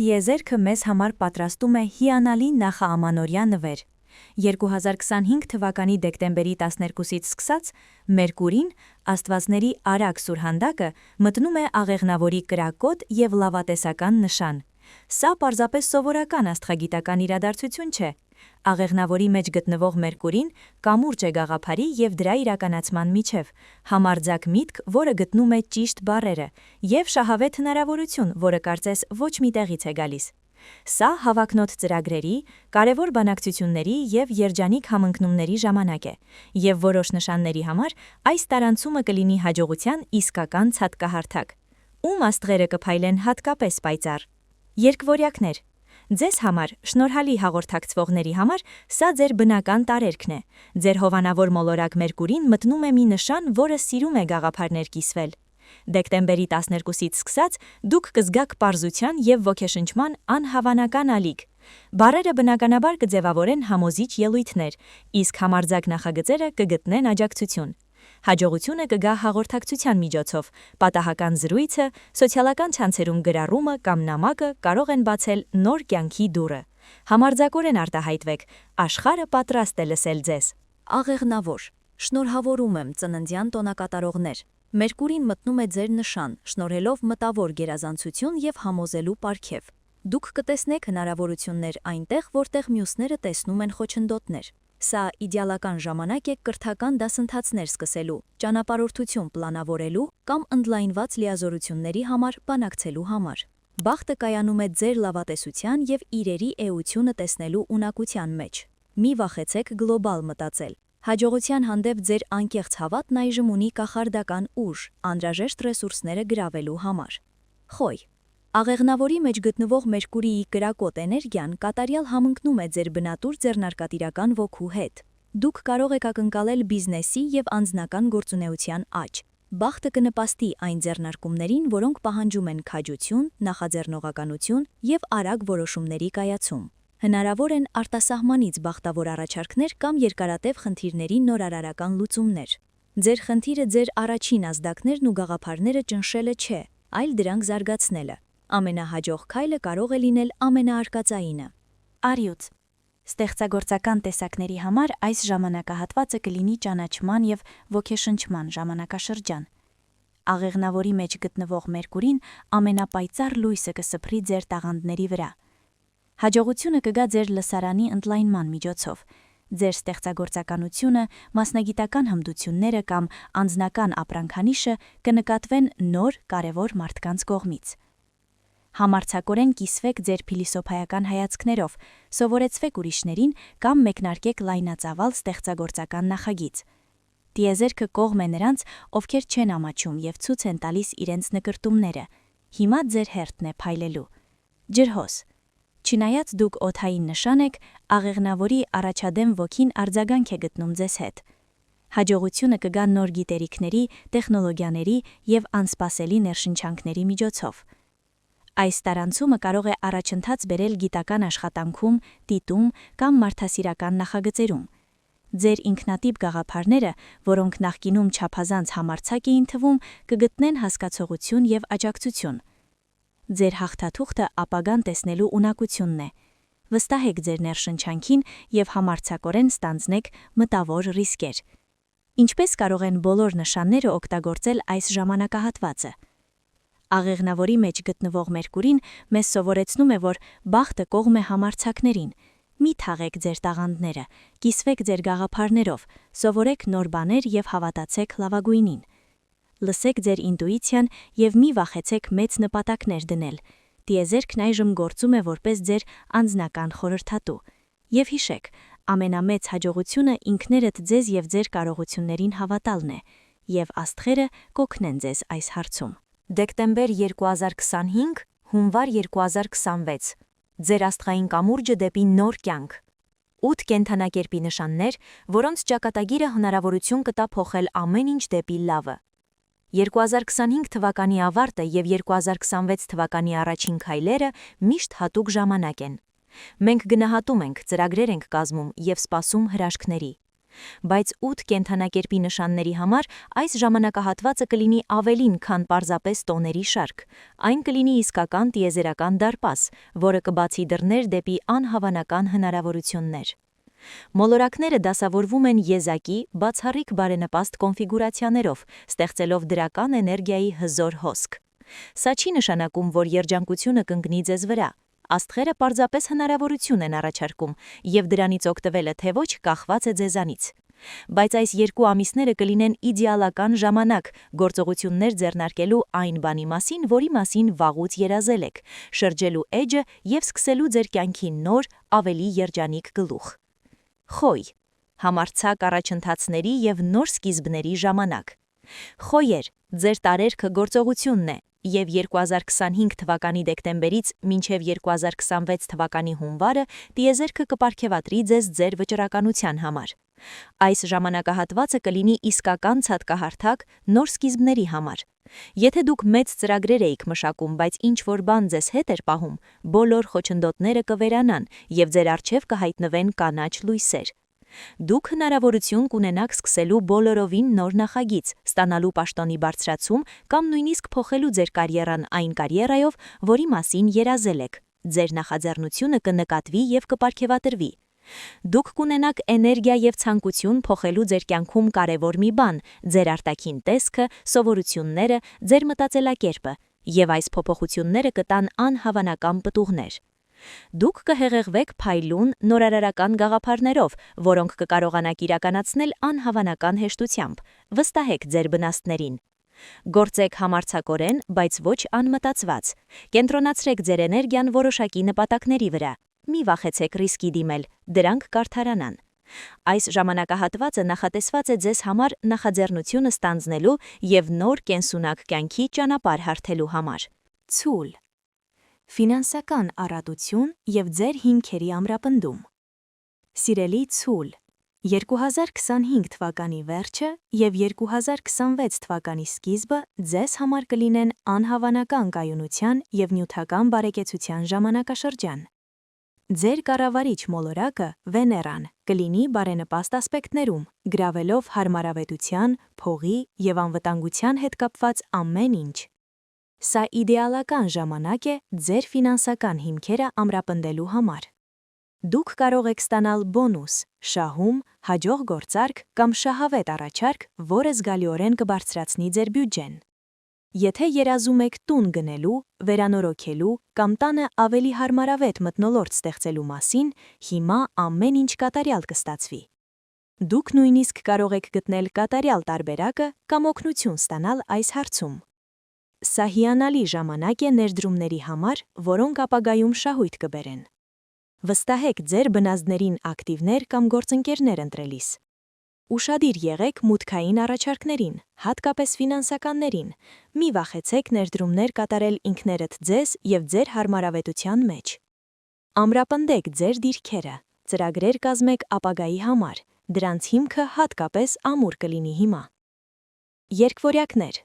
Տիեզերքը մեզ համար պատրաստում է հիանալի նախաամանորյա նվեր։ 2025 թվականի դեկտեմբերի 12-ից սկսած Մերկուրին, աստվածների արագ սուրհանդակը, մտնում է աղեղնավորի կրակոտ և լավատեսական նշան։ Սա պարզապես սովորական աստղագիտական իրադարձություն չէ։ Աղեղնավորի մեջ գտնվող Մերկուրին կամուրջ է գաղափարի և դրա իրականացման միջև, համարձակ միտք, որը գտնում է ճիշտ բառերը, և շահավետ հնարավորություն, որը կարծես ոչ մի տեղից է գալիս։ Սա հավակնոտ ծրագրերի, կարևոր բանակցությունների և երջանիկ համընկնումների ժամանակ է, և որոշ նշանների համար այս տարանցումը կլինի հաջողության իսկական ցատկահարթակ։ Ում աստղերը կփայլեն հատկապես պայծառ։ Երկվորյակներ։ Ձեզ համար, շնորհալի հաղորդակցվողների համար, սա ձեր բնական տարերքն է։ Ձեր հովանավոր մոլորակ Մերկուրին մտնում է մի նշան, որը սիրում է գաղափարներ կիսվել։ Դեկտեմբերի 12-ից սկսած դուք կզգաք պարզության և ոգեշնչման անհավանական ալիք։ Բառերը բնականաբար կձևավորեն համոզիչ ելույթներ, իսկ համարձակ նախագծերը կգտնեն աջակցություն։ Հաջողությունը կգա հաղորդակցության միջոցով, պատահական զրույցը, սոցիալական ցանցերում գրառումը կամ նամակը կարող են բացել նոր կյանքի դուռը։ Համարձակորեն արտահայտվեք, աշխարհը պատրաստ է լսել ձեզ։ Աղեղնավոր։ Շնորհավորում եմ ծննդյան տոնակատարողներ։ Մերկուրին մտնում է ձեր նշան, շնորհելով մտավոր գերազանցություն և համոզելու պարգև։ Դուք կտեսնեք հնարավորություններ այնտեղ, որտեղ մյուսները տեսնում են խոչընդոտներ։ Սա իդեալական ժամանակ է կրթական դասընթացներ սկսելու, ճանապարհորդություն պլանավորելու կամ ընդլայնված լիազորությունների համար բանակցելու համար։ Բախտը կայանում է ձեր լավատեսության և իրերի էությունը տեսնելու ունակության մեջ։ Մի վախեցեք գլոբալ մտածել։ Հաջողության հանդեպ ձեր անկեղծ հավատն այժմ ունի կախարդական ուժ, անհրաժեշտ ռեսուրսները գրավելու համար։ Խոյ։ Աղեղնավորի մեջ գտնվող Մերկուրիի կրակոտ էներգիան կատարյալ համընկնում է ձեր բնատուր ձեռնարկատիրական ոգու հետ։ Դուք կարող եք ակնկալել բիզնեսի և անձնական գործունեության աճ։ Բախտը կնպաստի այն ձեռնարկումներին, որոնք պահանջում են քաջություն, նախաձեռնողականություն և արագ որոշումների կայացում։ Հնարավոր են արտասահմանից բախտավոր առաջարկներ կամ երկարատև խնդիրների նորարարական լուծումներ։ Ձեր խնդիրը ձեր առաջին ազդակներն ու գաղափարները ճնշելը չէ, այլ դրանք զարգացնելը։ Ամենահաջող քայլը կարող է լինել ամենաարկածայինը։ Արյուծ։ Ստեղծագործական տեսակների համար այս ժամանակահատվածը կլինի ճանաչման և ոգեշնչման ժամանակաշրջան։ Աղեղնավորի մեջ գտնվող Մերկուրին ամենապայծառ լույսը կսփռի ձեր տաղանդների վրա։ Հաջողությունը կգա ձեր լսարանի ընդլայնման միջոցով։ Ձեր ստեղծագործականությունը, մասնագիտական հմտությունները կամ անձնական ապրանքանիշը կնկատվեն նոր կարևոր մարդկանց կողմից։ Համարձակորեն կիսվեք ձեր փիլիսոփայական հայացքներով, սովորեցվեք ուրիշներին կամ մեկնարկեք լայնածավալ ստեղծագործական նախագիծ։ Տիեզերքը կողմ է նրանց, ովքեր չեն ամաչում և ցույց են տալիս իրենց նկրտումները։ Հիմա ձեր հերթն է փայլելու։ Ջրհոս։ Չնայած դուք օդային նշան եք, աղեղնավորի առաջադեմ ոգին արձագանք է գտնում ձեզ հետ։ Հաջողությունը կգա նոր գիտելիքների, տեխնոլոգիաների և անսպասելի ներշնչանքների միջոցով։ Այս տարանցումը կարող է առաջընթաց բերել գիտական աշխատանքում, դիտում կամ մարդասիրական նախագծերում։ Ձեր ինքնատիպ գաղափարները, որոնք նախկինում չափազանց համարձակ էին թվում, կգտնեն հասկացողություն և աջակցություն։ Ձեր հաղթաթուղթը ապագան տեսնելու ունակությունն է։ Վստահեք ձեր ներշնչանքին և համարձակորեն ստանձնեք մտավոր ռիսկեր։ Ինչպես կարող են բոլոր նշանները օգտագործել այս ժամանակահատվածը։ Աղեղնավորի մեջ գտնվող Մերկուրին մեզ սովորեցնում է, որ բախտը կողմ է համարձակներին։ Մի թաղեք ձեր տաղանդները, կիսվեք ձեր գաղափարներով, սովորեք նոր բաներ և հավատացեք լավագույնին։ Լսեք ձեր ինտուիցիան և մի վախեցեք մեծ նպատակներ դնել։ Տիեզերքն այժմ գործում է որպես ձեր անձնական խորհրդատու։ Եվ հիշեք, ամենամեծ հաջողությունը ինքներդ ձեզ և ձեր կարողություններին հավատալն է, և աստղերը կօգնեն ձեզ այս հարցում։ Դեկտեմբեր 2025, հունվար 2026։ Ձեր աստղային կամուրջը դեպի նոր կյանք։ 8 կենդանակերպի նշաններ, որոնց ճակատագիրը հնարավորություն կտա փոխել ամեն ինչ դեպի լավը։ 2025 թվականի ավարտը և 2026 թվականի առաջին քայլերը միշտ հատուկ ժամանակ են։ Մենք գնահատում ենք, ծրագրեր ենք կազմում և սպասում հրաշքների։ Բայց 8 կենդանակերպի նշանների համար այս ժամանակահատվածը կլինի ավելին, քան պարզապես տոների շարք։ Այն կլինի իսկական տիեզերական դարպաս, որը կբացի դռներ դեպի անհավանական հնարավորություններ։ Մոլորակները դասավորվում են եզակի, բացառիկ բարենպաստ կոնֆիգուրացիաներով, ստեղծելով դրական էներգիայի հզոր հոսք։ Սա չի նշանակում, որ երջանկությունը կընկնի ձեզ վրա։ Աստղերը պարզապես հնարավորություն են առաջարկում, եւ դրանից օգտվելը թե ոչ կախված է ձեզանից։ Բայց այս 2 ամիսները կլինեն իդեալական ժամանակ գործողություններ ձեռնարկելու այն բանի մասին, որի մասին վաղուց երազել եք, շրջելու էջը եւ սկսելու ձեր կյանքի նոր, ավելի երջանիկ գլուխ։ Խոյ. համարձակ առաջընթացների եւ նոր սկիզբների ժամանակ։ Խոյեր, ձեր տարերքը գործողությունն է, եւ 2025 թվականի դեկտեմբերից մինչև 2026 թվականի հունվարը տիեզերքը կպարգևատրի ձեզ ձեր վճռականության համար։ Այս ժամանակահատվածը կլինի իսկական ցատկահարթակ նոր սկիզբների համար։ Եթե դուք մեծ ծրագրեր էիք մշակում, բայց ինչ-որ բան ձեզ հետ էր պահում, բոլոր խոչընդոտները կվերանան եւ ձեր առջև կհայտնվեն կանաչ լույսեր։ Դուք հնարավորություն կունենաք սկսելու բոլորովին նոր նախագիծ, ստանալու պաշտոնի բարձրացում կամ նույնիսկ փոխելու ձեր կարիերան այն կարիերայով, որի մասին երազել եք։ Ձեր նախաձեռնությունը կնկատվի եւ կպարգևատրվի։ Դուք կունենաք էներգիա եւ ցանկություն փոխելու ձեր կյանքում կարևոր մի բան, ձեր արտաքին տեսքը, սովորությունները, ձեր մտածելակերպը, եւ այս փոփոխությունները կտան անհավանական պտուղներ։ Դուք կհեղեղվեք փայլուն, նորարարական գաղափարներով, որոնք կկարողանաք իրականացնել անհավանական հեշտությամբ։ Վստահեք ձեր բնաստներին։ Գործեք համարձակորեն, բայց ոչ անմտածված։ Կենտրոնացրեք ձեր էներգիան որոշակի նպատակների վրա։ Մի վախեցեք ռիսկի դիմել, դրանք կարդարանան։ Այս ժամանակահատվածը նախատեսված է ձեզ համար նախաձեռնությունը ստանձնելու եւ նոր կենսունակ կյանքի ճանապարհ հարթելու համար։ Ցուլ. ֆինանսական առատություն եւ ձեր հիմքերի ամրապնդում։ Սիրելի ցուլ, 2025 թվականի վերջը եւ 2026 թվականի սկիզբը ձեզ համար կլինեն անհավանական կայունության եւ նյութական բարեկեցության ժամանակաշրջան։ Ձեր կառավարիչ մոլորակը Վեներան կլինի բարենպաստ ասպեկտներում, գրավելով հարմարավետության, փողի եւ անվտանգության հետ կապված ամեն ինչ։ Սա իդեալական ժամանակ է ձեր ֆինանսական հիմքերը ամրապնդելու համար։ Դուք կարող եք ստանալ բոնուս, շահում, հաջող գործարք կամ շահավետ առաջարկ, որը զգալիորեն կբարձրացնի ձեր բյուջեն։ Եթե երազում եք տուն գնելու, վերանորոգելու կամ տանը ավելի հարմարավետ մթնոլորտ ստեղծելու մասին, հիմա ամեն ինչ կատարյալ կստացվի։ Դուք նույնիսկ կարող եք գտնել կատարյալ տարբերակը կամ օգնություն ստանալ այս հարցում։ Սա հիանալի ժամանակ է ներդրումների համար, որոնք ապագայում շահույթ կբերեն։ Վստահեք ձեր բնազդներին ակտիվներ կամ գործընկերներ ընտրելիս։ Ուշադիր եղեք մուտքային առաջարկներին, հատկապես ֆինանսականներին։ Մի վախեցեք ներդրումներ կատարել ինքներդ ձեզ եւ ձեր հարմարավետության մեջ։ Ամրապնդեք ձեր դիրքերը, ծրագրեր կազմեք ապագայի համար, դրանց հիմքը հատկապես ամուր կլինի հիմա։ Երկվորյակներ.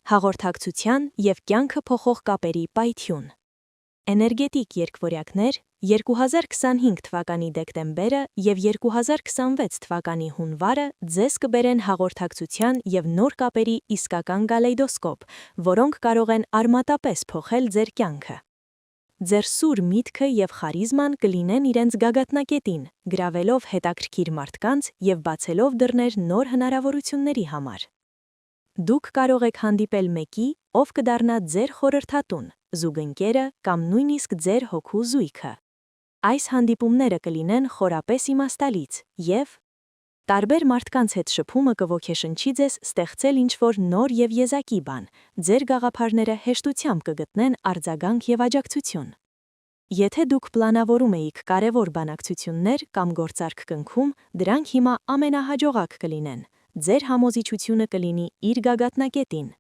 հաղորդակցության եւ կյանքը փոխող կապերի պայթյուն։ Էներգետիկ երկվորյակներ 2025 թվականի դեկտեմբերը եւ 2026 թվականի հունվարը ձեզ կբերեն հաղորդակցության եւ նոր կապերի իսկական գալեյդոսկոպ, որոնք կարող են արմատապես փոխել ձեր կյանքը։ Ձեր սուր միտքը եւ խարիզման կլինեն իրենց գագաթնակետին, գրավելով հետաքրքիր մարդկանց եւ բացելով դռներ նոր հնարավորությունների համար։ Դուք կարող եք հանդիպել մեկի, ով կդառնա ձեր խորհրդատուն, զուգընկերը կամ նույնիսկ ձեր հոգու զույգը։ Այս հանդիպումները կլինեն խորապես իմաստալից եւ տարբեր մարդկանց հետ շփումը կոգեշնչի ձեզ ստեղծել ինչ-որ նոր եւ եզակի բան, ձեր գաղափարները հեշտությամբ կգտնեն արձագանք եւ աջակցություն։ Եթե դուք պլանավորում էիք կարևոր բանակցություններ կամ գործարք կնքում, դրանք հիմա ամենահաջողակ կլինեն։ Ձեր համոզիչությունը կլինի իր գագաթնակետին։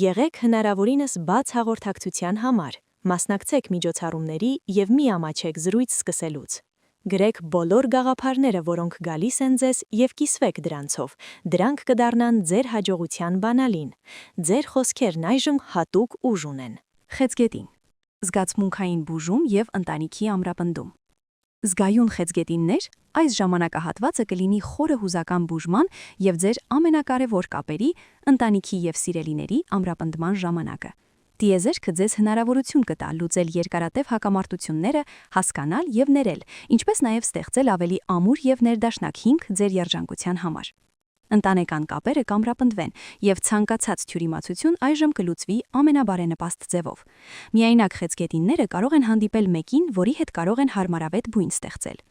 Եղեք հնարավորինս բաց հաղորդակցության համար, մասնակցեք միջոցառումների եւ մի ամաչեք զրույց սկսելուց։ Գրեք բոլոր գաղափարները, որոնք գալիս են ձեզ եւ կիսվեք դրանցով, դրանք կդառնան ձեր հաջողության բանալին։ Ձեր խոսքերն այժմ հատուկ ուժ ունեն։ Խեցգետին. զգացմունքային բուժում եւ ընտանիքի ամրապնդում։ Զգայուն խեցգետիններ, այս ժամանակահատվածը կլինի խորը հուզական բուժման եւ ձեր ամենակարևոր կապերի, ընտանիքի եւ սիրելիների ամրապնդման ժամանակը։ Տիեզերքը ձեզ հնարավորություն կտա լուծել երկարատև հակամարտությունները, հասկանալ եւ ներել, ինչպես նաեւ ստեղծել ավելի ամուր եւ ներդաշնակ հիմք ձեր երջանկության համար։ Ընտանեկան կապերը կամրապնդվեն եւ ցանկացած թյուրիմացություն այժմ կլուծվի ամենաբարենպաստ ձևով։ Միայնակ խեցգետինները կարող են հանդիպել մեկին, որի հետ կարող են հարմարավետ բույն ստեղծել։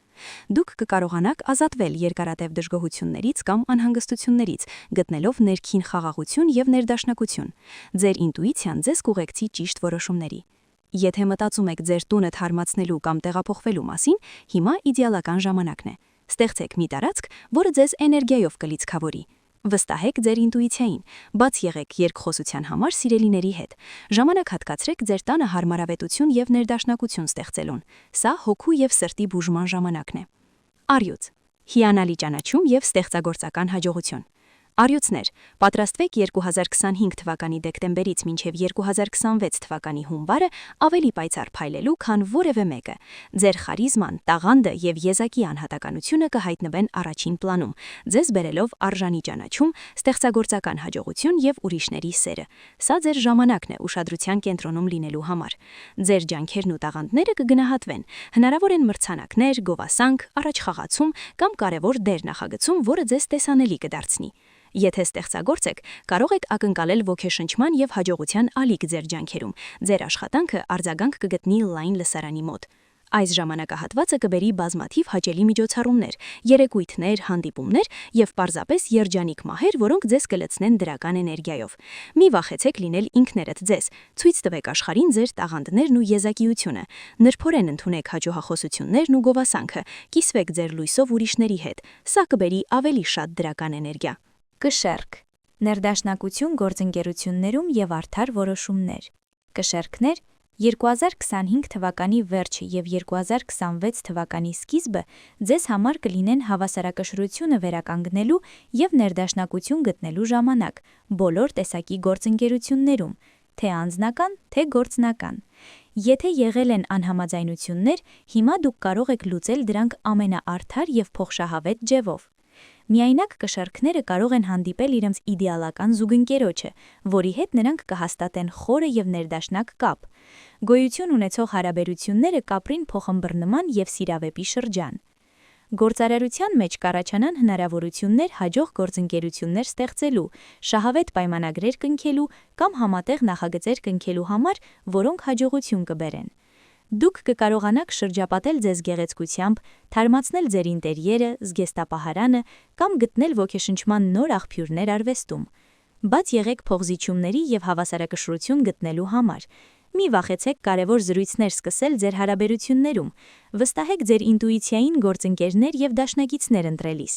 Դուք կկարողանաք ազատվել երկարատև դժգոհություններից կամ անհանգստություններից, գտնելով ներքին խաղաղություն եւ ներդաշնակություն։ Ձեր ինտուիցիան ձեզ կուղեկցի ճիշտ որոշումների։ Եթե մտածում եք ձեր տունը թարմացնելու կամ տեղափոխվելու մասին, հիմա իդեալական ժամանակն է։ Ստեղծեք մի տարածք, որը ձեզ էներգիայով կլիցքավորի։ Վստահեք ձեր ինտուիցիային, բաց եղեք երկխոսության համար սիրելիների հետ։ Ժամանակ հատկացրեք ձեր տանը հարմարավետություն եւ ներդաշնակություն ստեղծելուն։ Սա հոգու եւ սրտի բուժման ժամանակն է։ Առյուծ։ Հիանալի ճանաչում եւ ստեղծագործական հաջողություն։ Առյուծներ, պատրաստվեք 2025 թվականի դեկտեմբերից մինչև 2026 թվականի հունվարը ավելի պայծառ փայլելու, քան որևէ մեկը։ Ձեր խարիզման, տաղանդը եւ եզակի անհատականությունը կհայտնվեն առաջին պլանում, ձեզ բերելով արժանի ճանաչում, ստեղծագործական հաջողություն եւ ուրիշների սերը։ Սա ձեր ժամանակն է ուշադրության կենտրոնում լինելու համար։ Ձեր ջանքերն ու տաղանդները կգնահատվեն։ Հնարավոր են մրցանակներ, գովասանք, առաջխաղացում կամ կարևոր դեր նախագծում, որը ձեզ տեսանելի կդարձնի։ Եթե ստեղծագործ եք, կարող եք ակնկալել ոգեշնչման եւ հաջողության ալիք ձեր ջանքերում։ Ձեր աշխատանքը արձագանք կգտնի լայն լսարանի մոտ։ Այս ժամանակահատվածը կբերի բազմաթիվ հաճելի միջոցառումներ, երեկույթներ, հանդիպումներ եւ պարզապես երջանիկ մահեր, որոնք ձեզ կլցնեն դրական էներգիայով։ Մի վախեցեք լինել ինքներդ ձեզ, ցույց տվեք աշխարհին ձեր տաղանդներն ու եզակիությունը։ Նրբորեն ընդունեք հաջողախոսություններն ու գովասանքը, կիսվեք ձեր լույսով ուրիշների հետ։ Սա կբերի ավելի շատ դրական էներգիա։ Կշեռք. ներդաշնակություն գործընկերություններում եւ արդար որոշումներ։ Կշեռքներ 2025 թվականի վերջը եւ 2026 թվականի սկիզբը ձեզ համար կլինեն հավասարակշռությունը վերականգնելու եւ ներդաշնակություն գտնելու ժամանակ բոլոր տեսակի գործընկերություններում, թե անձնական, թե գործնական։ Եթե եղել են անհամաձայնություններ, հիմա դուք կարող եք լուծել դրանք ամենաարդար եւ փոխշահավետ ձևով։ Միայնակ կշեռքները կարող են հանդիպել իրենց իդեալական զուգընկերոջը, որի հետ նրանք կհաստատեն խորը եւ ներդաշնակ կապ։ Գոյություն ունեցող հարաբերությունները կապրին փոխըմբռնման եւ սիրավեպի շրջան։ Գործարարության մեջ կառաջանան հնարավորություններ հաջող գործընկերություններ ստեղծելու, շահավետ պայմանագրեր կնքելու կամ համատեղ նախագծեր կնքելու համար, որոնք հաջողություն կբերեն։ Դուք կկարողանաք շրջապատել ձեզ գեղեցկությամբ, թարմացնել ձեր ինտերիերը, զգեստապահարանը կամ գտնել ոգեշնչման նոր աղբյուրներ արվեստում։ Բաց եղեք փոխզիջումների եւ հավասարակշռություն գտնելու համար։ Մի վախեցեք կարևոր զրույցներ սկսել ձեր հարաբերություններում։ Վստահեք ձեր ինտուիցիային գործընկերներ եւ դաշնակիցներ ընտրելիս։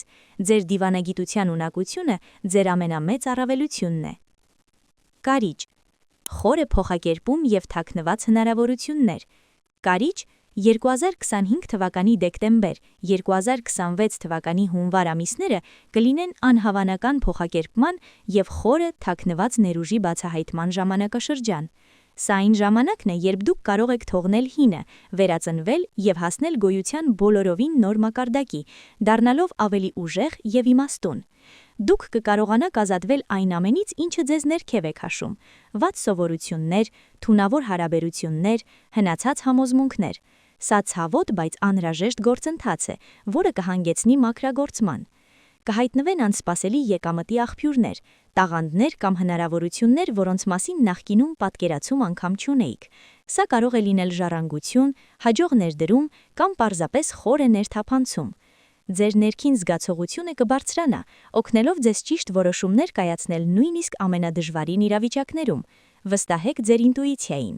Ձեր դիվանագիտության ունակությունը ձեր ամենամեծ առավելությունն է։ Կարիճ. խորը փոխակերպում եւ թաքնված հնարավորություններ։ Կարիճ 2025 թվականի դեկտեմբեր, 2026 թվականի հունվար ամիսները կլինեն անհավանական փոխակերպման եւ խորը թաքնված ներուժի բացահայտման ժամանակաշրջան։ Սա այն ժամանակն է, երբ դուք կարող եք թողնել հինը, վերածնվել եւ հասնել գոյության բոլորովին նոր մակարդակի, դառնալով ավելի ուժեղ եւ իմաստուն։ Դուք կկարողանաք ազատվել այն ամենից, ինչը ձեզ ներքև է քաշում՝ վատ սովորություններ, թունավոր հարաբերություններ, հնացած համոզմունքներ։ Սա ցավոտ, բայց անհրաժեշտ գործընթաց է, որը կհանգեցնի մաքրագործման։ Կհայտնվեն անսպասելի եկամտի աղբյուրներ, տաղանդներ կամ հնարավորություններ, որոնց մասին նախկինում պատկերացում անգամ չունեիք։ Սա կարող է լինել ժառանգություն, հաջող ներդրում կամ պարզապես խորը ներթափանցում։ Ձեր ներքին զգացողությունը կբարձրանա, օգնելով ձեզ ճիշտ որոշումներ կայացնել նույնիսկ ամենադժվարին իրավիճակներում։ Վստահեք ձեր ինտուիցիային։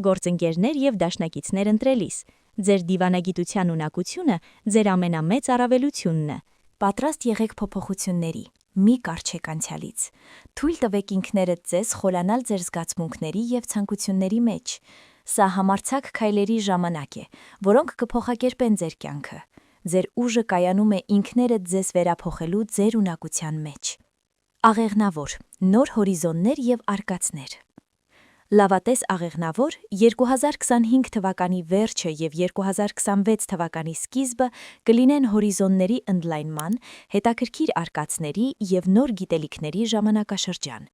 Գործընկերներ եւ դաշնակիցներ ընտրելիս։ Ձեր դիվանագիտության ունակությունը ձեր ամենամեծ առավելությունն է։ Պատրաստ եղեք փոփոխությունների։ Մի կառչեք անցյալից։ Թույլ տվեք ինքներդ ձեզ խորանալ ձեր զգացմունքների եւ ցանկությունների մեջ։ Սա համարձակ քայլերի ժամանակ է, որոնք կփոխակերպեն ձեր կյանքը։ Ձեր ուժը կայանում է ինքներդ ձեզ վերափոխելու ձեր ունակության մեջ։ Աղեղնավոր, նոր հորիզոններ եւ արկածներ։ Լավատես աղեղնավոր 2025 թվականի վերջը և 2026 թվականի սկիզբը կլինեն հորիզոնների ընդլայնման, հետաքրքիր արկածների և նոր գիտելիքների ժամանակաշրջան։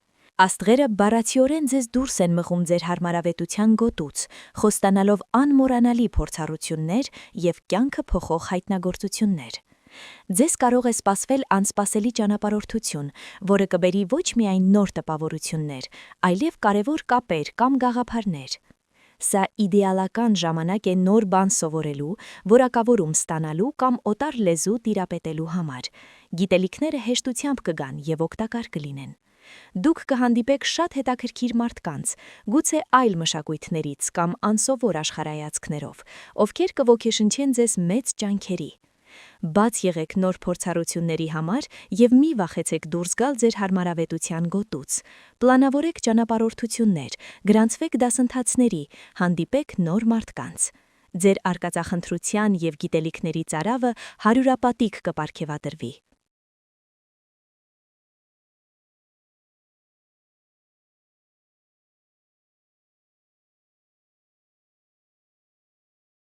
Աստղերը բառացիորեն ձեզ դուրս են մղում ձեր հարմարավետության գոտուց, խոստանալով անմոռանալի փորձառություններ և կյանքը փոխող հայտնագործություններ։ Ձեզ կարող է սպասվել անսպասելի ճանապարհորդություն, որը կբերի ոչ միայն նոր տպավորություններ, այլև կարևոր կապեր կամ գաղափարներ։ Սա իդեալական ժամանակ է նոր բան սովորելու, որակավորում ստանալու կամ օտար լեզու տիրապետելու համար։ Գիտելիքները հեշտությամբ կգան և օգտակար կլինեն։ Դուք կհանդիպեք շատ հետաքրքիր մարդկանց, գուցե այլ մշակույթներից կամ անսովոր աշխարհայացքներով, ովքեր կոգեշնչեն ձեզ մեծ ջանքերի։ Բաց եղեք նոր փորձառությունների համար և մի վախեցեք դուրս գալ ձեր հարմարավետության գոտուց։ Պլանավորեք ճանապարհորդություններ, գրանցվեք դասընթացների, հանդիպեք նոր մարդկանց։ Ձեր արկածախնդրության և գիտելիքների ծարավը հարյուրապատիկ կպարգևատրվի։